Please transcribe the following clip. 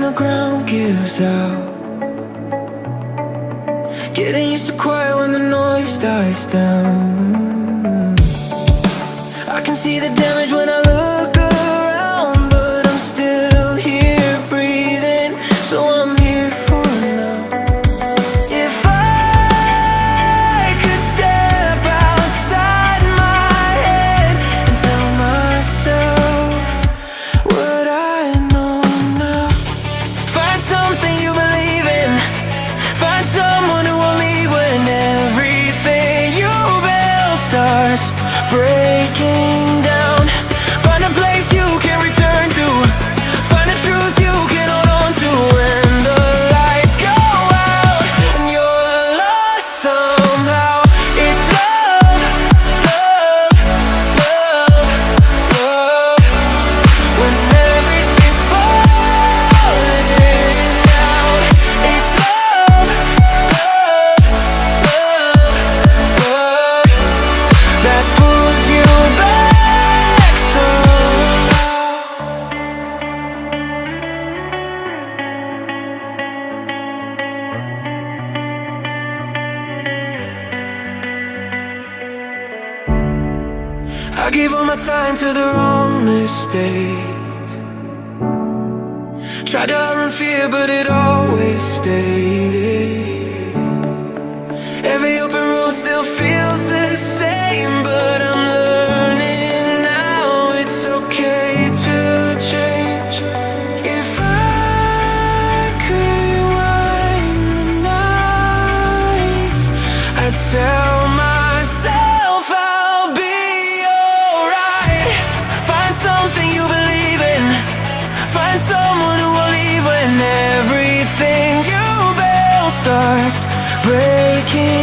when the ground gives out. Getting used to quiet when the noise dies down. I can see the damage when I look around, but I'm still here breathing, so I'm here for now. If I could step outside my head and tell myself what I know now. Find something you believe in. Find someone who will leave when everything you build starts breaking down. Find a place you can return to. Find a truth you can hold on to when the lights go out and you're lost somehow. It's love, love, love, love. When everything's falling in and out. It's love, love, love, love that pulls you back somehow. I gave all my time to the wrong mistakes. Tried to outrun fear, but it always stayed. Every open road still feels the same, but I'm learning now it's okay to change. If I could rewind the nights, I'd tell myself I'll be alright. Find something you believe in. Find someone who will leave when everything you build starts breaking